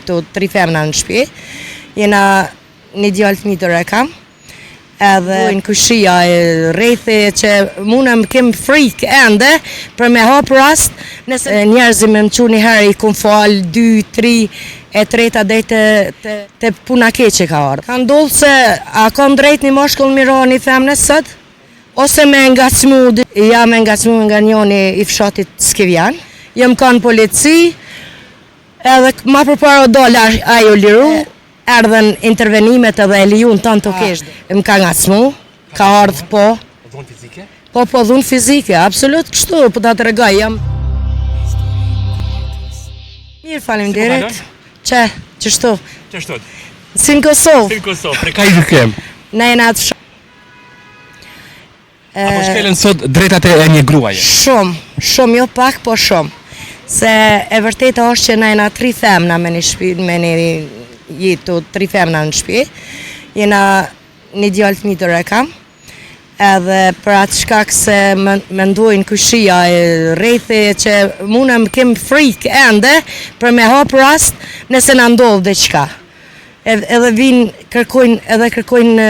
jetu 3 femna në shtëpi. Jena një djalë fëmijë kam. Edhe në kushia e rrethi që munëm kem frikë ende për me hap rast nëse njerëzit më çu një herë i kum fal 2, 3 e treta deri te puna keqe ka ardhur. Ka ndodhur se a ka drejt një moshkull miro një femnë sot ose me ngacmu, jam ngacmu nga njëri i fshatit Skivjan. Jam kanë polici edhe ma përpara dol ajo liru. Erdhen intervenimet edhe e lijun tanë të keshtë. Më ka ngacmu, ka ardhë po. Dhunë fizike? Po dhunë fizike, absolut kështu, po ta të regaj, jam. Mirë, faleminderit. Qështu? Qështu? Si në Kosovë. Si në Kosovë, pre ka i kem? Ne e në atë fshatë. Apo shkelen sot drejtat e një gruaje? Shumë, jo pak, po shumë. Se e vërteta është që ne e në 3 femna me një shpi, me një jetu 3 femna në shtëpi. Jena një djalë fëmijë kam. Edhe për atë shkak se mendojnë kushia e rrethi që munëm kem frikë ende për me hap rast nëse na ndodh diçka. Edhe vinë kërkojnë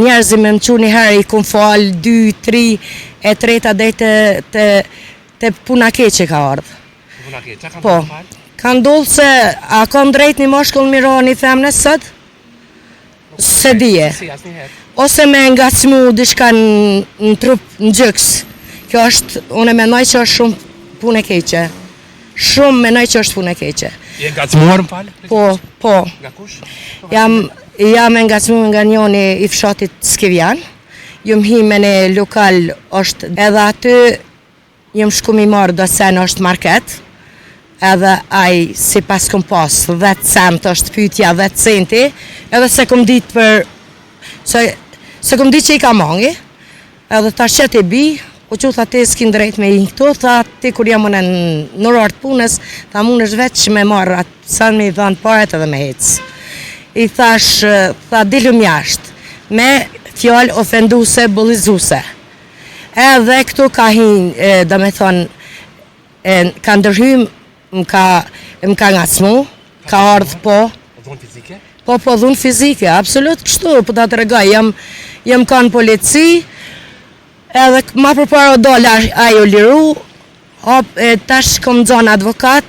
njerëzit më çu një herë i kum fal 2, 3 e treta deri te puna keqe ka ardhur. Puna keqe, çka po. Ka ndodhur se a ka drejt një moshkull miro një femnë sot? Se dije. Ose me ngacmu diçka në trup, në gjyks. Kjo është, unë mendoj që është shumë punë e keqe. Shumë mendoj që është punë e keqe. Je ngacmuar më falë? Po. Nga kush? Jam ngacmuar nga njëri i fshatit Skivjan. Jam hi me në lokal është edhe aty jam shku mi marrë dosen është market. Edhe ai si pas kom pas 10 cent është pyetja 10 centi, edhe se kom ditë për se kom ditë që i ka mangi, edhe ta shet e bi, u që tha ti s'kin drejt me i këtu, tha ti kur jam unë në orar të punës, tha mund është veç me marrë atë sa me i dhanë paret edhe me hecë. I thash, tha dilëm jashtë, me fjallë ofenduse, bullizuse. Edhe këtu ka hinë, da me thonë, ka ndërhymë, më ka ngacmu, ka ardhë po. Dhunë fizike? Po dhunë fizike, absolut kështu, po ta të regaj, jam kanë polici, edhe ma përpara dol ajo liru, tash kom zonë advokat.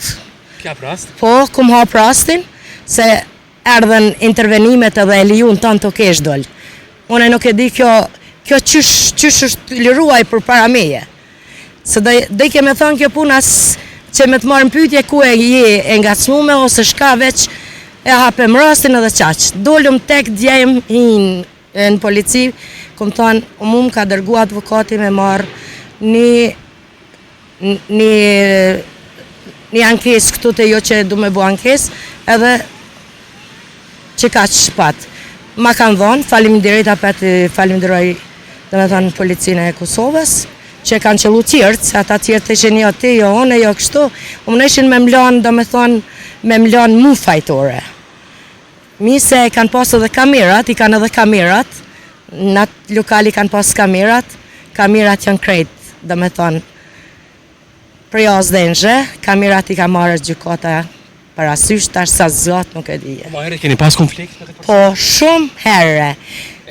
Kja prast? Po, kom hap rastin, se erdhen intervenimet edhe e lijun tanë të kesh dol. Une nuk e di kjo qysh është liruaj përpara meje. Se dhe ke me thonë kjo punas, që me të marrën pyetje ku e je e ngacmume ose shka veç e hapem rastin edhe qaq. Dolëm tek djem në polici, kom thonë, më ka dërgu advokati me marrë një ankes këtu të jo që du me bu ankes, edhe që ka që shpat. Ma kanë dhonë, faleminderit falimderoj dhe me thonë policinë e Kosovës, që kanë qëllu tjertë, se ata tjertë të ishin jo ti, jo one, jo kështu, më ishin me mlanë, do me thonë, me mlanë mu fajtore. Mi se kanë pas edhe kamerat, i kanë edhe kamerat, në atë lokali kanë pas kamerat janë krejt, do me thonë, për jasë dhenjë, kamerat i ka marrë gjykata parasysh, tash sa zot nuk e dije. Ma herë keni pas konflikt? Po, shumë herë.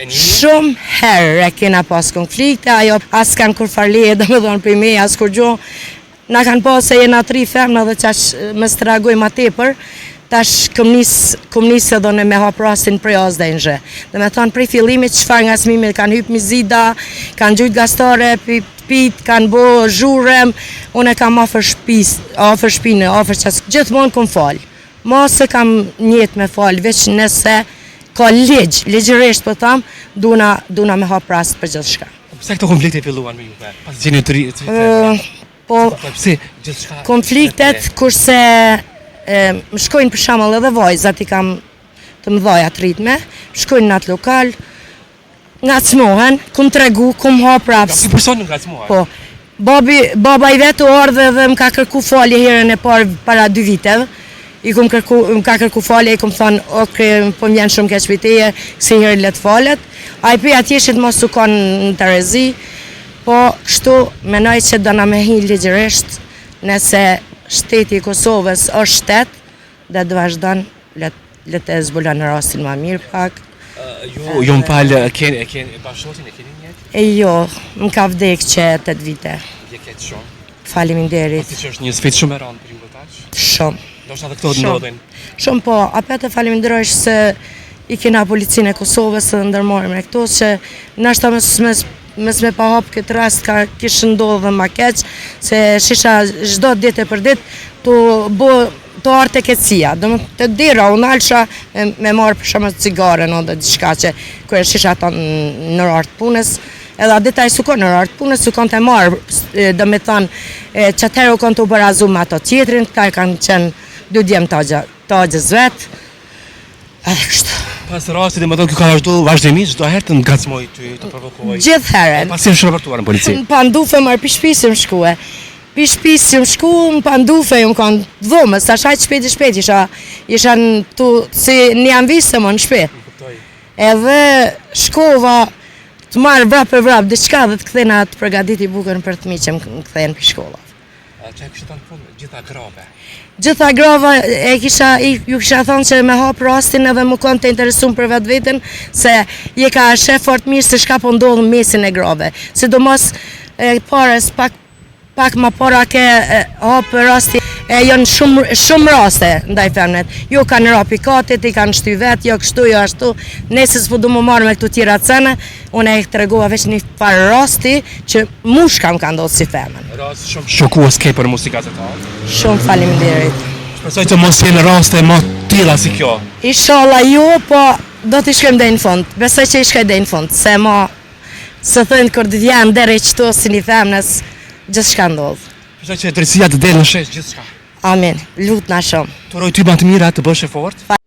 Shumë herë kena pas konflikte, ajo as kanë kur farlije, dhe me dhonë për me, as kur gjo. Na kanë pas se jena 3 femna dhe qash me stragoj ma tepër, tash këm nisë edhe në me hap rastin për jasë dhe nxë. Dhe me thonë prej fillimit qëfar nga smimit kanë hypë mizida, kanë gjujt gastare, pit, kanë bo zhurem, unë e kam ofër shpine, ofër qasë, gjithmonë kom falë. Ma se kam njetë me falë, veç nëse ka legjërisht po tham, duna me hap rast për gjithë shka. Pse këto konflikte filluan me juve? Pas gjeni të rritë? Po, pse gjithë shka? Konfliktet, kurse më shkojnë për shamëll edhe vajzat, i kam të mëdhaja të rritme, shkojnë në atë lokal, ngacmohen, kum tregu, kum hap rast. Si person nuk ngacmohen? Po, baba i vetë u ardhe dhe më ka kërku falje herën e parë para 2 viteve, më ka kërku falje, i kom thonë, po më vjen shumë keq piteje, si herë let falet. A i për atjeshit mos u konë në të rezi, po kështu menoj që do na me hi ligjërisht, nëse shteti i Kosovës është shtet, dhe të vazhdon, le të zbulon rastin më mirë pak. Jo më falë, e bashkëtortin e keni njëtë? E jo, më ka vdek që 8 vite. Je ketë shumë. Faleminderit. Pasi që është një sfidë shumë e rëndë për ju vëtash? Shumë. Do shta dhe këto të ndodhin? Shumë po, apet e faleminderojsh se i kena policinë e Kosovës të ndërmorë me këto që nashta mes me pa hapë këtë rast ka kishë ndodhë dhe ma keq, se shisha çdo ditë për ditë të arte kecia, dhe më të dira, unë alësha me marë për shumë cigare në dhe diçka që kërë shisha ta në rartë punës, edhe a dita i sukon në rartë punës, sukon të marë, dhe me thonë që atëherë u konë të barazu me ato tjetrin, ka i kanë qenë 2 djemë të agjës vetë, edhe kështu. Pas rastit, më thonë, kjo ka vazhdimisht, çdo herë të ngacmoj ty, të provokoj. Gjithë herën. Pasi është raportuar në polici? Në pandufe marë pishpisim shkue. Pishpisim shku, në pandufe ju më kanë dhumës, sa shajt shpejt isha si një anvisë më në shpejt. Edhe shkova të marë vrap, diçka dhe të kthena të përgatiti bukën për të mi që më kthejnë për shkolla. Që e kështë të në fund, gjitha grave? Gjitha grava ju kisha thonë që me hapë rastin edhe më konë të interesum për vetë vetën se je ka shef fort mirë se shka po ndodhë në mesin e grave. Sidomos pares pak ma para ke hapë rasti janë shumë raste ndaj femnet. Jo kanë rapi katit, i kanë shty vetë, jo kështu, jo ashtu. Nesës po du më marrë me këtu tjera cene, unë e të regova veç një farë rasti që mushka më ka ndodhë si femen. Rast shumë shokues ke për musikat e ta? Shumë faleminderit. Shpresoj të mos jenë raste më tilla si kjo. Inshallah jo, po do t'i shkojmë deri në fund. Besoj që i shkoj deri në fund, se së thënë kur të vjen deri këtu si një femnes, gjithçka ndodh. Shpresoj që drejtësia të delë në shesh gjithçka. Amin. Lut na shumë. Të uroj ty më të mira, të bësh e fortë.